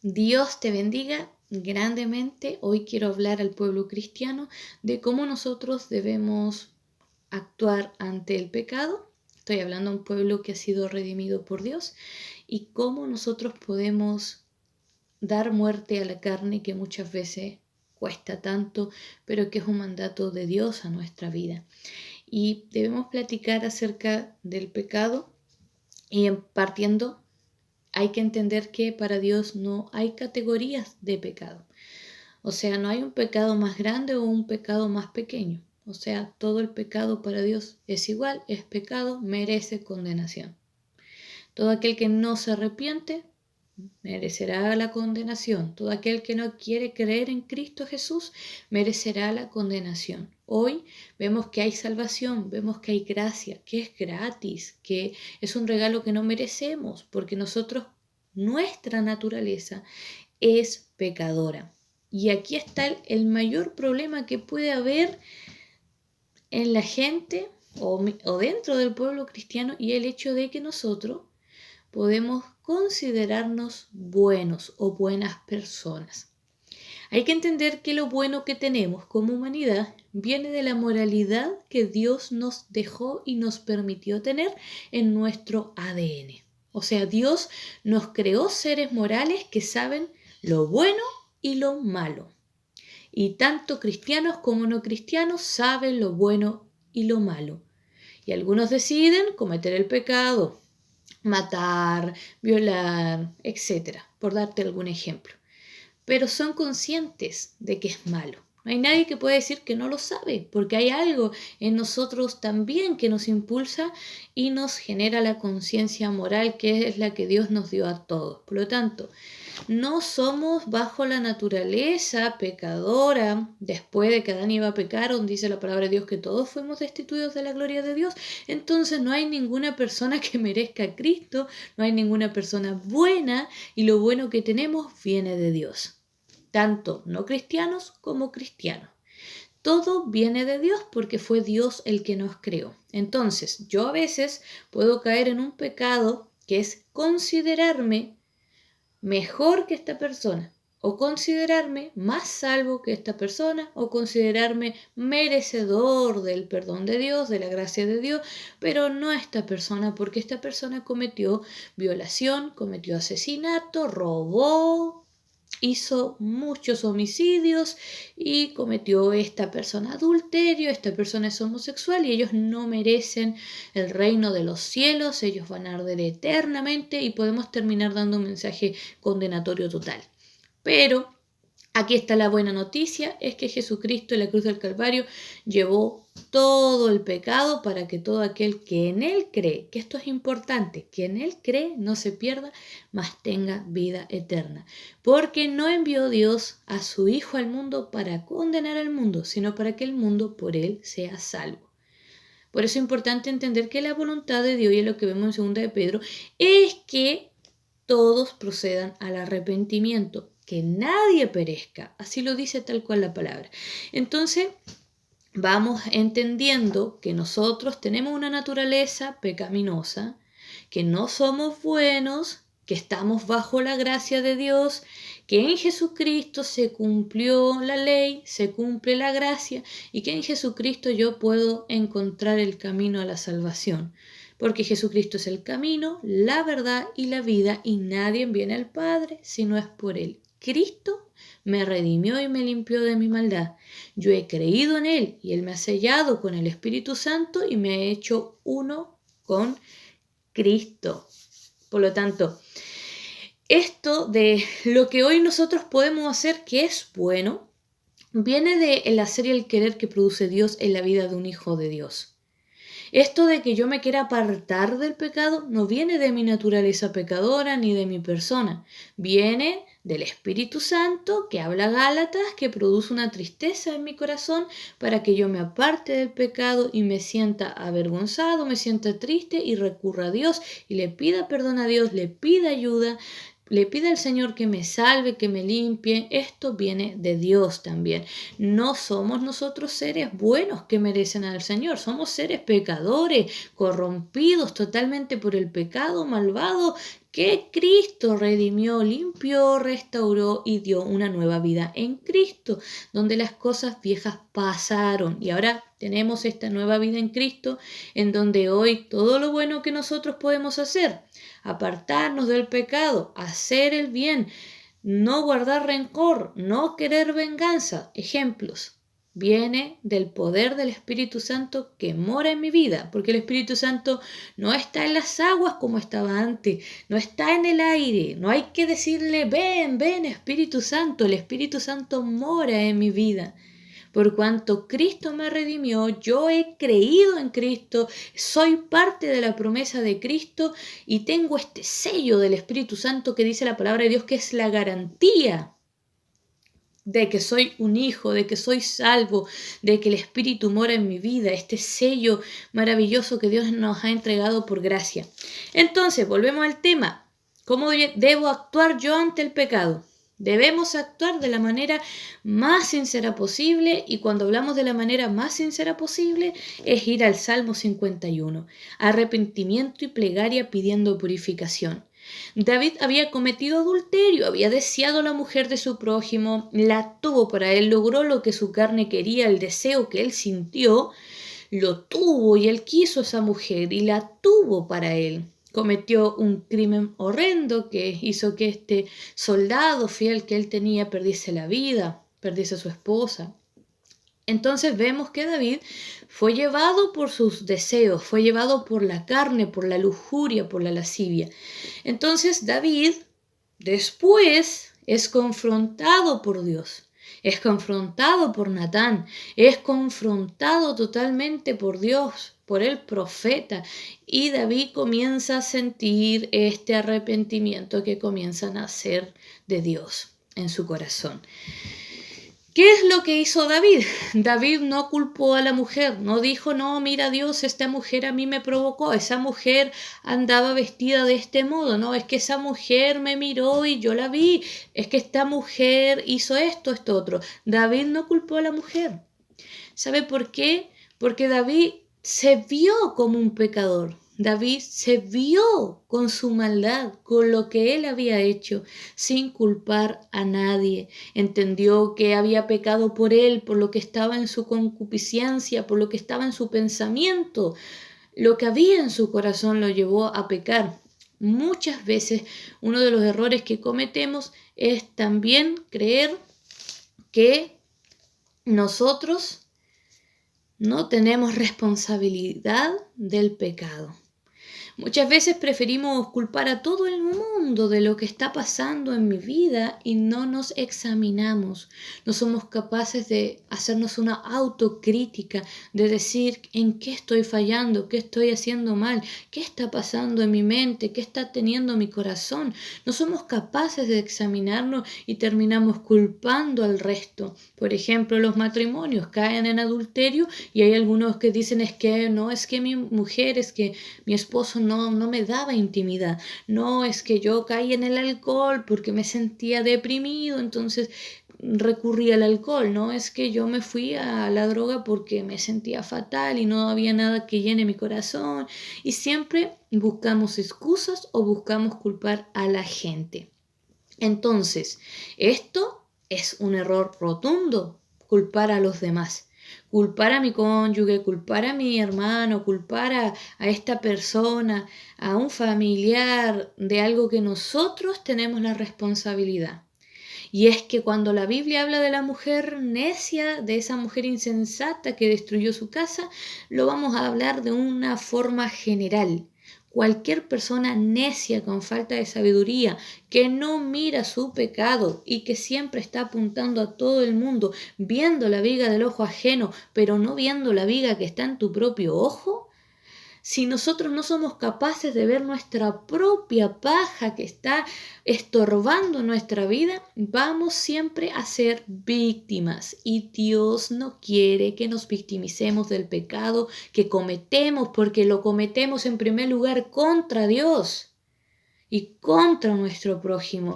Dios te bendiga grandemente. Hoy quiero hablar al pueblo cristiano de cómo nosotros debemos actuar ante el pecado. Estoy hablando a un pueblo que ha sido redimido por Dios y cómo nosotros podemos dar muerte a la carne que muchas veces cuesta tanto, pero que es un mandato de Dios a nuestra vida. Y debemos platicar acerca del pecado y partiendo hay que entender que para Dios no hay categorías de pecado. O sea, no hay un pecado más grande o un pecado más pequeño. O sea, todo el pecado para Dios es igual, es pecado, merece condenación. Todo aquel que no se arrepiente merecerá la condenación. Todo aquel que no quiere creer en Cristo Jesús merecerá la condenación. Hoy vemos que hay salvación, vemos que hay gracia, que es gratis, que es un regalo que no merecemos, porque nuestra naturaleza es pecadora. Y aquí está el mayor problema que puede haber en la gente o dentro del pueblo cristiano, y el hecho de que nosotros podemos considerarnos buenos o buenas personas. Hay que entender que lo bueno que tenemos como humanidad viene de la moralidad que Dios nos dejó y nos permitió tener en nuestro ADN. O sea, Dios nos creó seres morales que saben lo bueno y lo malo. Y tanto cristianos como no cristianos saben lo bueno y lo malo. Y algunos deciden cometer el pecado, matar, violar, etcétera, por darte algún ejemplo. Pero son conscientes de que es malo. No hay nadie que pueda decir que no lo sabe, porque hay algo en nosotros también que nos impulsa y nos genera la conciencia moral, que es la que Dios nos dio a todos. Por lo tanto, no somos bajo la naturaleza pecadora. Después de que Adán iba a pecar, donde dice la palabra de Dios que todos fuimos destituidos de la gloria de Dios, entonces no hay ninguna persona que merezca a Cristo, no hay ninguna persona buena, y lo bueno que tenemos viene de Dios, tanto no cristianos como cristianos. Todo viene de Dios porque fue Dios el que nos creó. Entonces, yo a veces puedo caer en un pecado que es considerarme mejor que esta persona, o considerarme más salvo que esta persona, o considerarme merecedor del perdón de Dios, de la gracia de Dios, pero no a esta persona, porque esta persona cometió violación, cometió asesinato, robó, hizo muchos homicidios y cometió esta persona adulterio, esta persona es homosexual y ellos no merecen el reino de los cielos, ellos van a arder eternamente y podemos terminar dando un mensaje condenatorio total. Pero aquí está la buena noticia, es que Jesucristo en la cruz del Calvario llevó todo el pecado para que todo aquel que en Él cree, que esto es importante, que en Él cree no se pierda, mas tenga vida eterna. Porque no envió Dios a su Hijo al mundo para condenar al mundo, sino para que el mundo por Él sea salvo. Por eso es importante entender que la voluntad de Dios, y es lo que vemos en 2 de Pedro, es que todos procedan al arrepentimiento, que nadie perezca. Así lo dice tal cual la palabra. Entonces, vamos entendiendo que nosotros tenemos una naturaleza pecaminosa, que no somos buenos, que estamos bajo la gracia de Dios, que en Jesucristo se cumplió la ley, se cumple la gracia y que en Jesucristo yo puedo encontrar el camino a la salvación. Porque Jesucristo es el camino, la verdad y la vida y nadie viene al Padre si no es por Él. Cristo me redimió y me limpió de mi maldad. Yo he creído en Él y Él me ha sellado con el Espíritu Santo y me ha hecho uno con Cristo. Por lo tanto, esto de lo que hoy nosotros podemos hacer que es bueno, viene de el hacer y el querer que produce Dios en la vida de un hijo de Dios. Esto de que yo me quiera apartar del pecado no viene de mi naturaleza pecadora ni de mi persona. Viene del Espíritu Santo que habla Gálatas, que produce una tristeza en mi corazón para que yo me aparte del pecado y me sienta avergonzado, me sienta triste y recurra a Dios y le pida perdón a Dios, le pida ayuda, le pide al Señor que me salve, que me limpie, esto viene de Dios también. No somos nosotros seres buenos que merecen al Señor, somos seres pecadores, corrompidos totalmente por el pecado malvado que Cristo redimió, limpió, restauró y dio una nueva vida en Cristo, donde las cosas viejas pasaron y ahora tenemos esta nueva vida en Cristo, en donde hoy todo lo bueno que nosotros podemos hacer, apartarnos del pecado, hacer el bien, no guardar rencor, no querer venganza, ejemplos, viene del poder del Espíritu Santo que mora en mi vida, porque el Espíritu Santo no está en las aguas como estaba antes, no está en el aire, no hay que decirle, ven, ven Espíritu Santo, el Espíritu Santo mora en mi vida. Por cuanto Cristo me redimió, yo he creído en Cristo, soy parte de la promesa de Cristo y tengo este sello del Espíritu Santo que dice la palabra de Dios que es la garantía de que soy un hijo, de que soy salvo, de que el Espíritu mora en mi vida, este sello maravilloso que Dios nos ha entregado por gracia. Entonces, volvemos al tema. ¿Cómo debo actuar yo ante el pecado? Debemos actuar de la manera más sincera posible y cuando hablamos de la manera más sincera posible es ir al Salmo 51, arrepentimiento y plegaria pidiendo purificación. David había cometido adulterio, había deseado a la mujer de su prójimo, la tuvo para él, logró lo que su carne quería, el deseo que él sintió, lo tuvo y él quiso a esa mujer y la tuvo para él. Cometió un crimen horrendo que hizo que este soldado fiel que él tenía perdiese la vida, perdiese a su esposa. Entonces vemos que David fue llevado por sus deseos, fue llevado por la carne, por la lujuria, por la lascivia. Entonces David después es confrontado por Dios, es confrontado por Natán, es confrontado totalmente por Dios, por el profeta, y David comienza a sentir este arrepentimiento que comienza a nacer de Dios en su corazón. ¿Qué es lo que hizo David? David no culpó a la mujer, no dijo, no, mira Dios, esta mujer a mí me provocó, esa mujer andaba vestida de este modo, no, es que esa mujer me miró y yo la vi, es que esta mujer hizo esto, esto otro. David no culpó a la mujer. ¿Sabe por qué? Porque David se vio como un pecador. David se vio con su maldad, con lo que él había hecho, sin culpar a nadie. Entendió que había pecado por él, por lo que estaba en su concupiscencia, por lo que estaba en su pensamiento. Lo que había en su corazón lo llevó a pecar. Muchas veces uno de los errores que cometemos es también creer que nosotros no tenemos responsabilidad del pecado. Muchas veces preferimos culpar a todo el mundo de lo que está pasando en mi vida y no nos examinamos. No somos capaces de hacernos una autocrítica, de decir en qué estoy fallando, qué estoy haciendo mal, qué está pasando en mi mente, qué está teniendo mi corazón. No somos capaces de examinarnos y terminamos culpando al resto. Por ejemplo, los matrimonios caen en adulterio y hay algunos que dicen es que no, es que mi mujer, es que mi esposo no me daba intimidad. No, es que yo caí en el alcohol porque me sentía deprimido, entonces recurrí al alcohol. No, es que yo me fui a la droga porque me sentía fatal y no había nada que llene mi corazón. Y siempre buscamos excusas o buscamos culpar a la gente. Entonces, esto es un error rotundo, culpar a los demás. Culpar a mi cónyuge, culpar a mi hermano, culpar a esta persona, a un familiar de algo que nosotros tenemos la responsabilidad. Y es que cuando la Biblia habla de la mujer necia, de esa mujer insensata que destruyó su casa, lo vamos a hablar de una forma general. Cualquier persona necia con falta de sabiduría, que no mira su pecado y que siempre está apuntando a todo el mundo, viendo la viga del ojo ajeno, pero no viendo la viga que está en tu propio ojo, si nosotros no somos capaces de ver nuestra propia paja que está estorbando nuestra vida, vamos siempre a ser víctimas. Y Dios no quiere que nos victimicemos del pecado que cometemos, porque lo cometemos en primer lugar contra Dios. y contra nuestro prójimo.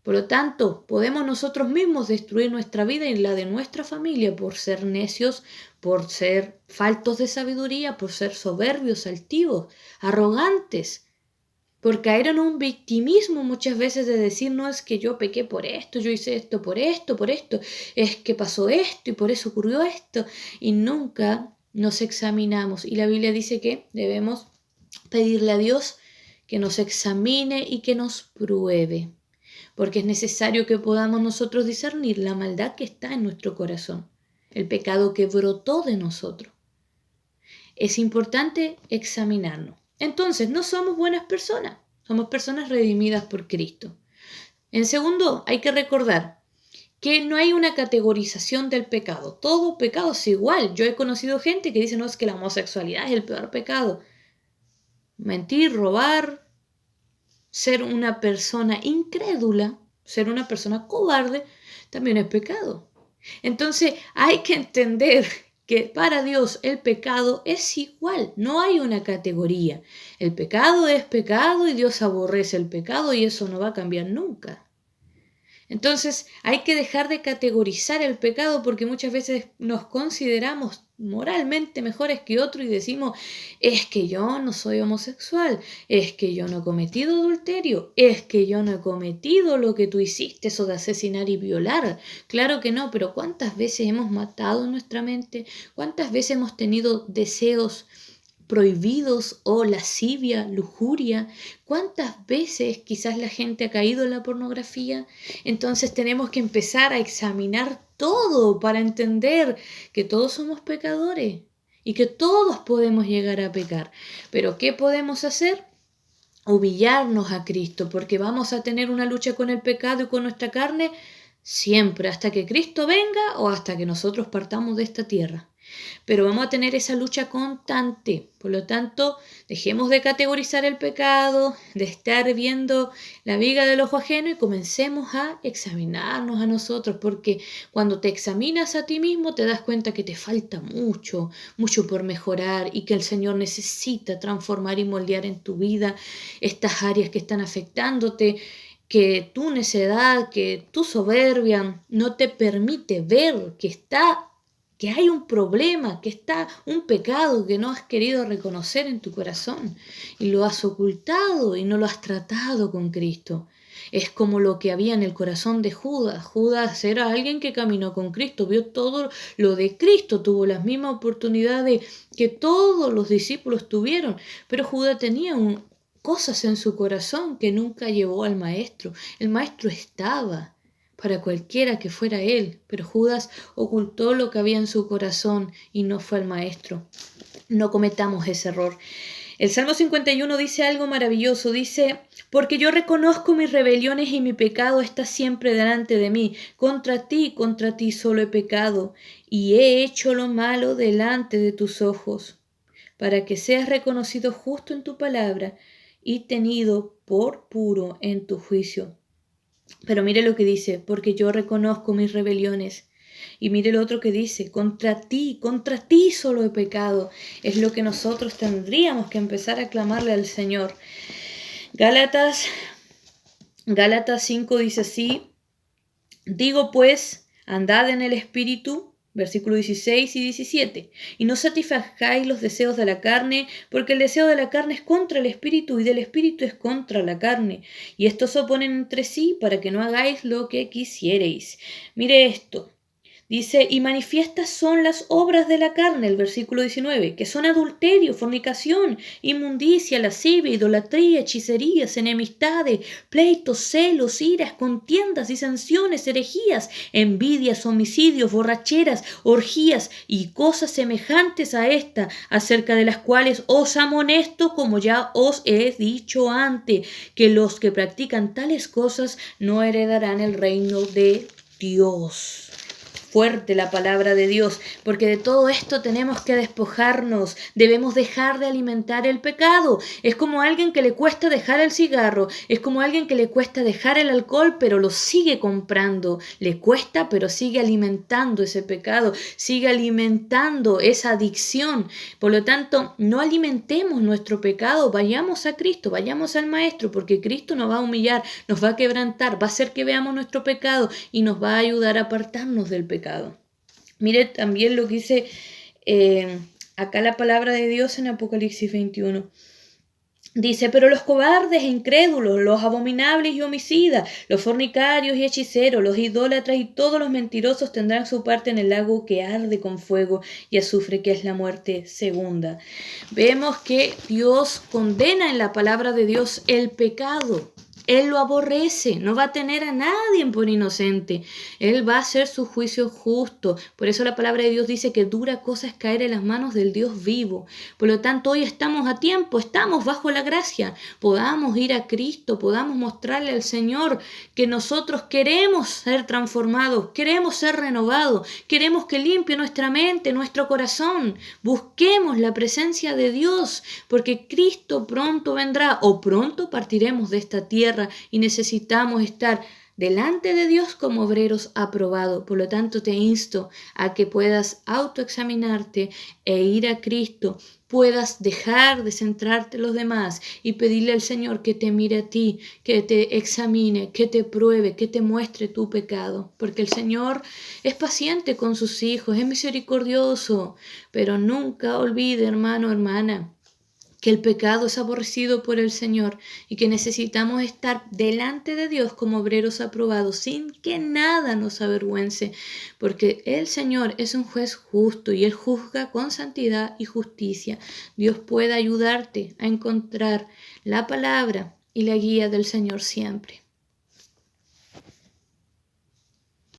Por lo tanto, podemos nosotros mismos destruir nuestra vida y la de nuestra familia por ser necios, por ser faltos de sabiduría, por ser soberbios, altivos, arrogantes, por caer en un victimismo muchas veces de decir, no, es que yo pequé por esto, yo hice esto, por esto, es que pasó esto y por eso ocurrió esto, y nunca nos examinamos. Y la Biblia dice que debemos pedirle a Dios que nos examine y que nos pruebe, porque es necesario que podamos nosotros discernir la maldad que está en nuestro corazón, el pecado que brotó de nosotros. Es importante examinarnos. Entonces, no somos buenas personas, somos personas redimidas por Cristo. En segundo, hay que recordar que no hay una categorización del pecado. Todo pecado es igual. Yo he conocido gente que dice, no, es que la homosexualidad es el peor pecado. Mentir, robar, ser una persona incrédula, ser una persona cobarde, también es pecado. Entonces hay que entender que para Dios el pecado es igual, no hay una categoría. El pecado es pecado y Dios aborrece el pecado y eso no va a cambiar nunca. Entonces hay que dejar de categorizar el pecado porque muchas veces nos consideramos moralmente mejores que otros y decimos, es que yo no soy homosexual, es que yo no he cometido adulterio, es que yo no he cometido lo que tú hiciste, eso de asesinar y violar. Claro que no, pero ¿cuántas veces hemos matado en nuestra mente? ¿Cuántas veces hemos tenido deseos prohibidos o lascivia, lujuria? ¿Cuántas veces quizás la gente ha caído en la pornografía? Entonces tenemos que empezar a examinar todo para entender que todos somos pecadores y que todos podemos llegar a pecar. Pero ¿qué podemos hacer? Humillarnos a Cristo, porque vamos a tener una lucha con el pecado y con nuestra carne siempre, hasta que Cristo venga o hasta que nosotros partamos de esta tierra. Pero vamos a tener esa lucha constante. Por lo tanto, dejemos de categorizar el pecado, de estar viendo la viga del ojo ajeno y comencemos a examinarnos a nosotros, porque cuando te examinas a ti mismo te das cuenta que te falta mucho, mucho por mejorar y que el Señor necesita transformar y moldear en tu vida estas áreas que están afectándote, que tu necedad, que tu soberbia no te permite ver que hay un problema, que está un pecado que no has querido reconocer en tu corazón y lo has ocultado y no lo has tratado con Cristo. Es como lo que había en el corazón de Judas. Judas era alguien que caminó con Cristo, vio todo lo de Cristo, tuvo las mismas oportunidades que todos los discípulos tuvieron, pero Judas tenía cosas en su corazón que nunca llevó al maestro. El maestro estaba para cualquiera que fuera él, pero Judas ocultó lo que había en su corazón y no fue al maestro. No cometamos ese error. El Salmo 51 dice algo maravilloso, dice, porque yo reconozco mis rebeliones y mi pecado está siempre delante de mí. Contra ti solo he pecado y he hecho lo malo delante de tus ojos, para que seas reconocido justo en tu palabra y tenido por puro en tu juicio. Pero mire lo que dice, porque yo reconozco mis rebeliones. Y mire lo otro que dice, contra ti solo he pecado. Es lo que nosotros tendríamos que empezar a clamarle al Señor. Gálatas 5 dice así, digo pues, andad en el Espíritu, versículos 16 y 17, y no satisfagáis los deseos de la carne, porque el deseo de la carne es contra el Espíritu y del Espíritu es contra la carne, y estos se oponen entre sí para que no hagáis lo que quisiereis. Mire esto. Dice, y manifiestas son las obras de la carne, el versículo 19, que son adulterio, fornicación, inmundicia, lascivia, idolatría, hechicerías, enemistades, pleitos, celos, iras, contiendas, disensiones, herejías, envidias, homicidios, borracheras, orgías y cosas semejantes a esta, acerca de las cuales os amonesto, como ya os he dicho antes, que los que practican tales cosas no heredarán el reino de Dios. fuerte la palabra de Dios, porque de todo esto tenemos que despojarnos, debemos dejar de alimentar el pecado. Es como alguien que le cuesta dejar el cigarro, es como alguien que le cuesta dejar el alcohol, pero lo sigue comprando, le cuesta, pero sigue alimentando ese pecado, sigue alimentando esa adicción. Por lo tanto, no alimentemos nuestro pecado, vayamos a Cristo, vayamos al Maestro, porque Cristo nos va a humillar, nos va a quebrantar, va a hacer que veamos nuestro pecado y nos va a ayudar a apartarnos del pecado. Mire también lo que dice acá la palabra de Dios en Apocalipsis 21. Dice, pero los cobardes e incrédulos, los abominables y homicidas, los fornicarios y hechiceros, los idólatras y todos los mentirosos tendrán su parte en el lago que arde con fuego y azufre, que es la muerte segunda. Vemos que Dios condena en la palabra de Dios el pecado. Él lo aborrece, no va a tener a nadie por inocente. Él va a hacer su juicio justo. Por eso la palabra de Dios dice que dura cosa es caer en las manos del Dios vivo. Por lo tanto, hoy estamos a tiempo, estamos bajo la gracia. Podamos ir a Cristo, podamos mostrarle al Señor que nosotros queremos ser transformados, queremos ser renovados, queremos que limpie nuestra mente, nuestro corazón. Busquemos la presencia de Dios, porque Cristo pronto vendrá o pronto partiremos de esta tierra. Y necesitamos estar delante de Dios como obreros aprobados. Por lo tanto, te insto a que puedas autoexaminarte e ir a Cristo, puedas dejar de centrarte en los demás y pedirle al Señor que te mire a ti, que te examine, que te pruebe, que te muestre tu pecado. Porque el Señor es paciente con sus hijos, es misericordioso, pero nunca olvide, hermano, hermana, que el pecado es aborrecido por el Señor y que necesitamos estar delante de Dios como obreros aprobados sin que nada nos avergüence, porque el Señor es un juez justo y Él juzga con santidad y justicia. Dios puede ayudarte a encontrar la palabra y la guía del Señor siempre.